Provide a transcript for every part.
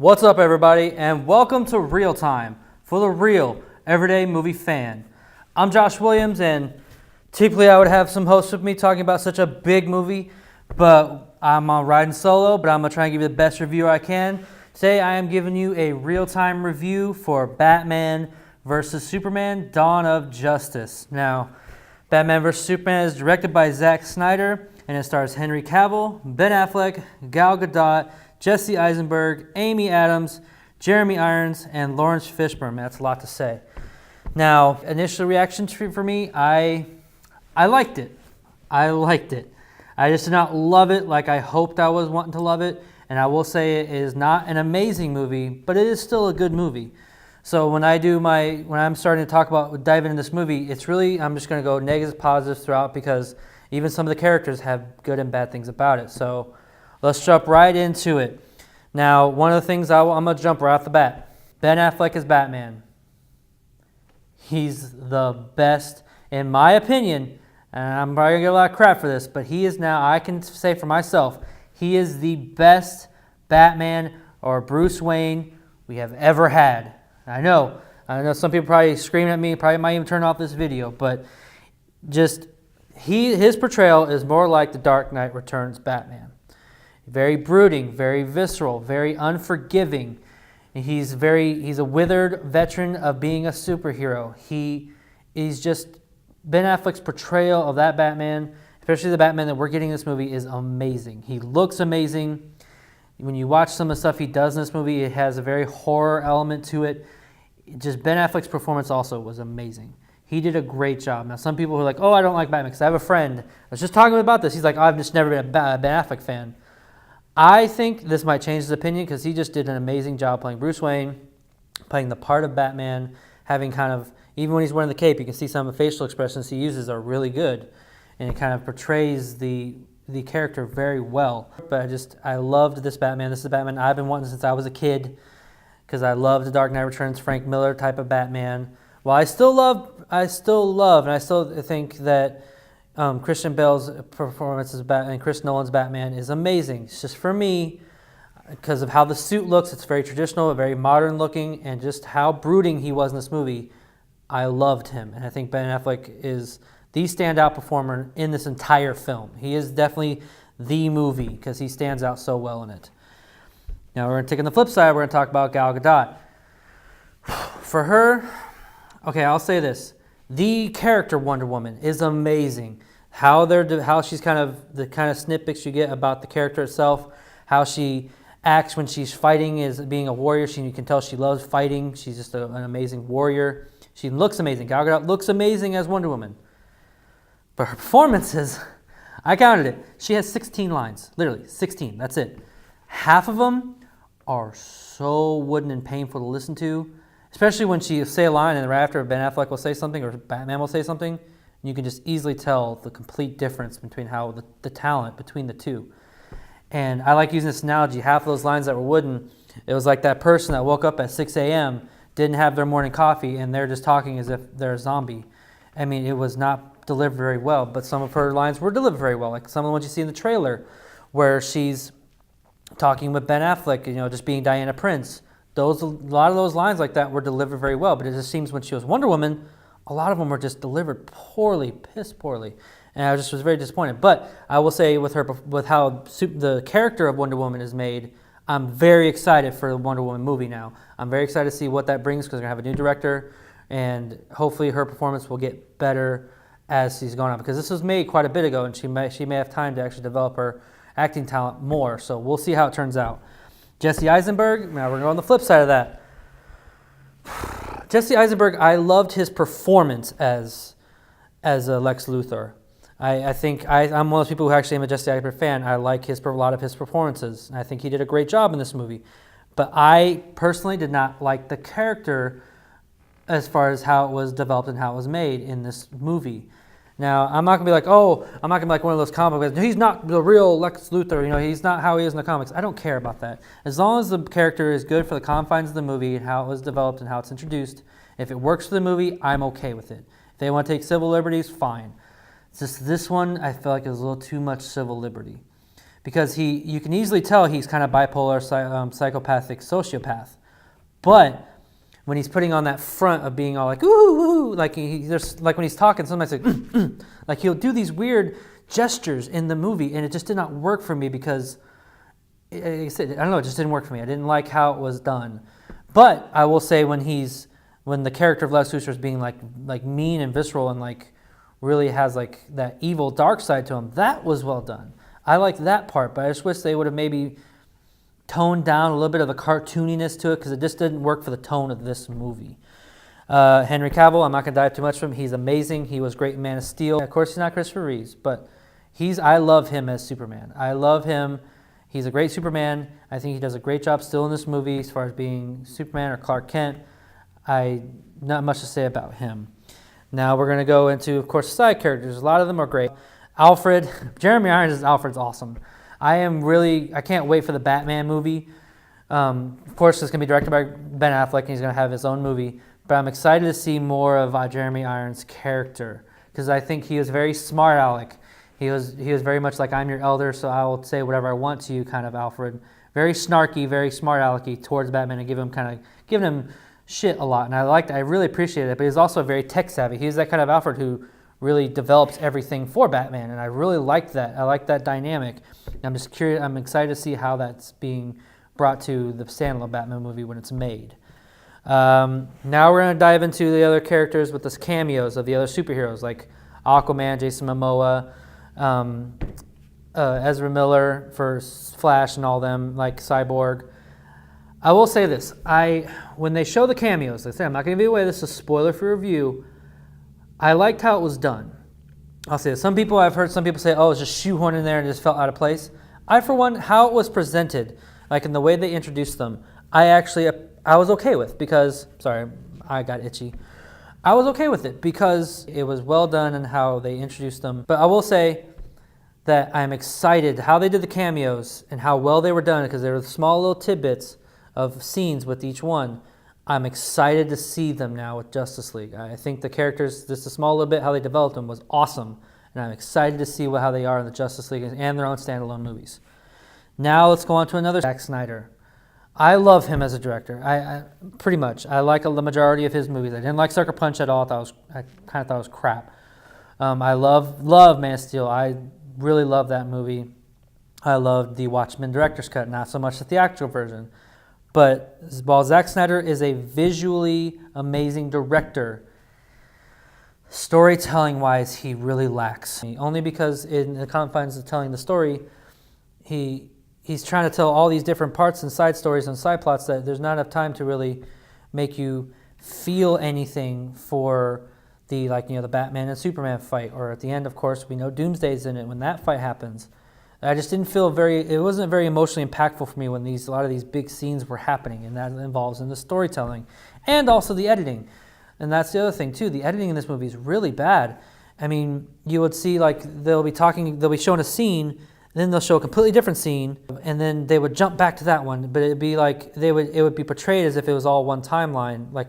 What's up, everybody, and welcome to ReelTime for the real everyday movie fan. I'm Josh Williams, and typically I would have some hosts with me talking about such a big movie, but I'm riding solo, but I'm going to try and give you the best review I can. Today I am giving you a real-time review for Batman vs. Superman: Dawn of Justice. Now, Batman vs. Superman is directed by Zack Snyder, and it stars Henry Cavill, Ben Affleck, Gal Gadot, Jesse Eisenberg, Amy Adams, Jeremy Irons, and Lawrence Fishburne. That's a lot to say. Now, initial reaction for me, I liked it. I just did not love it like I hoped I was wanting to love it. And I will say it is not an amazing movie, but it is still a good movie. So when I'm starting to talk about diving into this movie, it's really, I'm just going to go negatives, positives throughout, because even some of the characters have good and bad things about it. So let's jump right into it. Now, one of the things I'm going to jump right off the bat. Ben Affleck is Batman. He's the best, in my opinion, and I'm probably going to get a lot of crap for this, but he is now, I can say for myself, he is the best Batman or Bruce Wayne we have ever had. I know some people probably screaming at me, probably might even turn off this video, but just his portrayal is more like the Dark Knight Returns Batman. Very brooding, very visceral, very unforgiving. He's a withered veteran of being a superhero. He's just, Ben Affleck's portrayal of that Batman, especially the Batman that we're getting in this movie, is amazing. He looks amazing. When you watch some of the stuff he does in this movie, it has a very horror element to it. Just Ben Affleck's performance also was amazing. He did a great job. Now, some people who are like, oh, I don't like Batman, because I have a friend. I was just talking about this. He's like, oh, I've just never been a Ben Affleck fan. I think this might change his opinion, because he just did an amazing job playing Bruce Wayne, playing the part of Batman, having kind of, even when he's wearing the cape, you can see some of the facial expressions he uses are really good, and it kind of portrays the character very well. But I loved this Batman. This is the Batman I've been wanting since I was a kid, because I loved the Dark Knight Returns, Frank Miller type of Batman. Well, I still love, and I still think that Christian Bale's performance as Batman and Chris Nolan's Batman is amazing. It's just, for me, because of how the suit looks, it's very traditional, very modern looking, and just how brooding he was in this movie, I loved him. And I think Ben Affleck is the standout performer in this entire film. He is definitely the movie, because he stands out so well in it. Now, we're going to take on the flip side, we're going to talk about Gal Gadot. For her, okay, I'll say this. The character Wonder Woman is amazing. How she's kind of, the kind of snippets you get about the character itself, how she acts when she's fighting as being a warrior. You can tell she loves fighting. She's just an amazing warrior. She looks amazing. Gal Gadot looks amazing as Wonder Woman. But her performances, I counted it. She has 16 lines, literally 16. That's it. Half of them are so wooden and painful to listen to, especially when she say a line and right after Ben Affleck will say something or Batman will say something. You can just easily tell the complete difference between how the talent between the two. And I like using this analogy. Half of those lines that were wooden, it was like that person that woke up at 6 a.m., didn't have their morning coffee, and they're just talking as if they're a zombie. I mean, it was not delivered very well, but some of her lines were delivered very well, like some of the ones you see in the trailer, where she's talking with Ben Affleck, just being Diana Prince. A lot of those lines like that were delivered very well, but it just seems when she was Wonder Woman, a lot of them were just delivered poorly, piss poorly, and I was very disappointed. But I will say with how the character of Wonder Woman is made, I'm very excited for the Wonder Woman movie now. I'm very excited to see what that brings, because they're going to have a new director, and hopefully her performance will get better as she's going on, because this was made quite a bit ago, and she may have time to actually develop her acting talent more. So we'll see how it turns out. Jesse Eisenberg, now we're going on the flip side of that. Jesse Eisenberg, I loved his performance as Lex Luthor. I think I'm one of those people who actually am a Jesse Eisenberg fan. I like a lot of his performances. I think he did a great job in this movie. But I personally did not like the character as far as how it was developed and how it was made in this movie. Now, I'm not going to be like, I'm not going to be like one of those comic books. He's not the real Lex Luthor. He's not how he is in the comics. I don't care about that. As long as the character is good for the confines of the movie and how it was developed and how it's introduced, if it works for the movie, I'm okay with it. If they want to take civil liberties, fine. It's just this one, I feel like it was a little too much civil liberty. because you can easily tell he's kind of bipolar, psychopathic sociopath. But when he's putting on that front of being all like, ooh, ooh, like there's like when he's talking, sometimes like, like he'll do these weird gestures in the movie, and it just did not work for me because, like I said, I don't know, it just didn't work for me. I didn't like how it was done. But I will say when the character of Lex Luthor is being like mean and visceral and like really has like that evil dark side to him, that was well done. I like that part, but I just wish they would have maybe toned down a little bit of the cartooniness to it because it just didn't work for the tone of this movie. Henry Cavill, I'm not going to dive too much from him. He's amazing. He was great in Man of Steel. Of course, he's not Christopher Reeves, but I love him as Superman. I love him. He's a great Superman. I think he does a great job still in this movie as far as being Superman or Clark Kent. Not much to say about him. Now we're going to go into, of course, side characters. A lot of them are great. Alfred, Jeremy Irons as Alfred's awesome. I can't wait for the Batman movie. Of course, it's going to be directed by Ben Affleck, and he's going to have his own movie. But I'm excited to see more of Jeremy Irons' character because I think he was very smart aleck. He was very much like, I'm your elder, so I will say whatever I want to you, kind of Alfred. Very snarky, very smart alecky towards Batman and giving him shit a lot. And I really appreciated it, but he's also very tech savvy. He's that kind of Alfred who really develops everything for Batman, and I really liked that. I like that dynamic. I'm just curious. I'm excited to see how that's being brought to the standalone Batman movie when it's made. Now we're going to dive into the other characters with the cameos of the other superheroes, like Aquaman, Jason Momoa, Ezra Miller for Flash and all them, like Cyborg. I will say this. When they show the cameos, I'm not going to give away, this is a spoiler for review. I liked how it was done. I'll say this. I've heard some people say, oh, it's just shoehorned in there and it just felt out of place. For one, how it was presented, like in the way they introduced them, I was okay with because, sorry, I got itchy. I was okay with it because it was well done and how they introduced them. But I will say that I'm excited how they did the cameos and how well they were done because there were small little tidbits of scenes with each one. I'm excited to see them now with Justice League. I think the characters, just a small little bit, how they developed them was awesome. And I'm excited to see how they are in the Justice League and their own standalone movies. Now let's go on to another, Zack Snyder. I love him as a director. I pretty much. I like the majority of his movies. I didn't like Sucker Punch at all. I kind of thought it was crap. I love Man of Steel. I really love that movie. I loved the Watchmen director's cut, not so much the theatrical version. But while Zack Snyder is a visually amazing director, storytelling-wise, he really lacks. Only because in the confines of telling the story, he's trying to tell all these different parts and side stories and side plots that there's not enough time to really make you feel anything for the Batman and Superman fight. Or at the end, of course, we know Doomsday's in it when that fight happens. I just didn't feel it wasn't very emotionally impactful for me when a lot of these big scenes were happening, and that involves in the storytelling and also the editing. And that's the other thing too. The editing in this movie is really bad. I mean, you would see they'll be showing a scene, then they'll show a completely different scene, and then they would jump back to that one. But it'd be like it would be portrayed as if it was all one timeline, like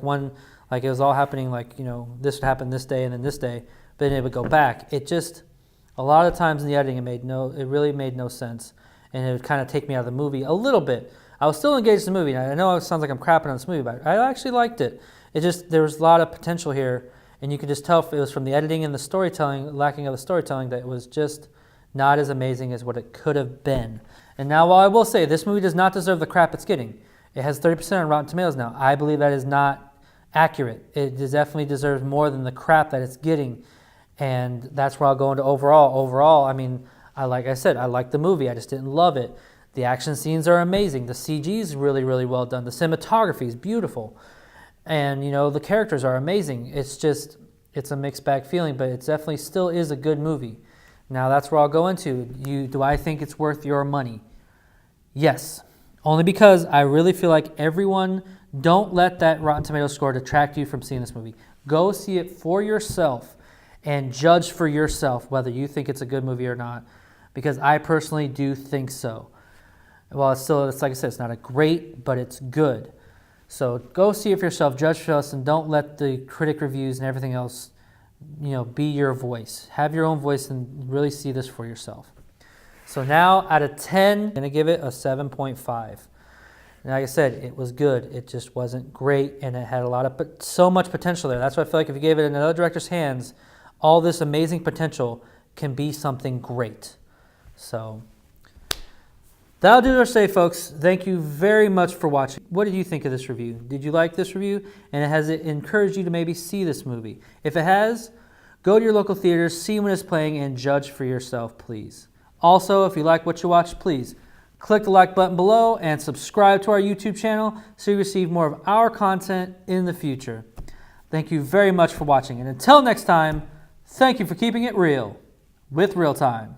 it was all happening, this would happen this day and then this day. But then it would go back. It just a lot of times in the editing, it really made no sense, and it would kind of take me out of the movie a little bit. I was still engaged in the movie. I know it sounds like I'm crapping on this movie, but I actually liked it. It just there was a lot of potential here, and you could just tell if it was from the editing and the storytelling, lacking of the storytelling, that it was just not as amazing as what it could have been. And now, while I will say this movie does not deserve the crap it's getting, it has 30% on Rotten Tomatoes now. I believe that is not accurate. It definitely deserves more than the crap that it's getting. And that's where I'll go into overall. Overall, I mean, like I said, I like the movie. I just didn't love it. The action scenes are amazing. The CG is really, really well done. The cinematography is beautiful. And, the characters are amazing. It's a mixed bag feeling, but it definitely still is a good movie. Now, that's where I'll go into. Do I think it's worth your money? Yes. Only because I really feel like don't let that Rotten Tomatoes score detract you from seeing this movie. Go see it for yourself. And judge for yourself whether you think it's a good movie or not, because I personally do think so. Well, it's like I said, it's not a great, but it's good. So go see it for yourself, judge for us, and don't let the critic reviews and everything else, be your voice. Have your own voice and really see this for yourself. So now, out of 10, I'm going to give it a 7.5. And like I said, it was good. It just wasn't great, and it had a lot of so much potential there. That's why I feel like if you gave it in another director's hands, all this amazing potential can be something great. So that'll do our say, folks. Thank you very much for watching. What did you think of this review? Did you like this review? And has it encouraged you to maybe see this movie? If it has, go to your local theaters, see when it's playing, and judge for yourself, please. Also, if you like what you watched, please click the like button below and subscribe to our YouTube channel so you receive more of our content in the future. Thank you very much for watching. And until next time, thank you for keeping it real with ReelTime.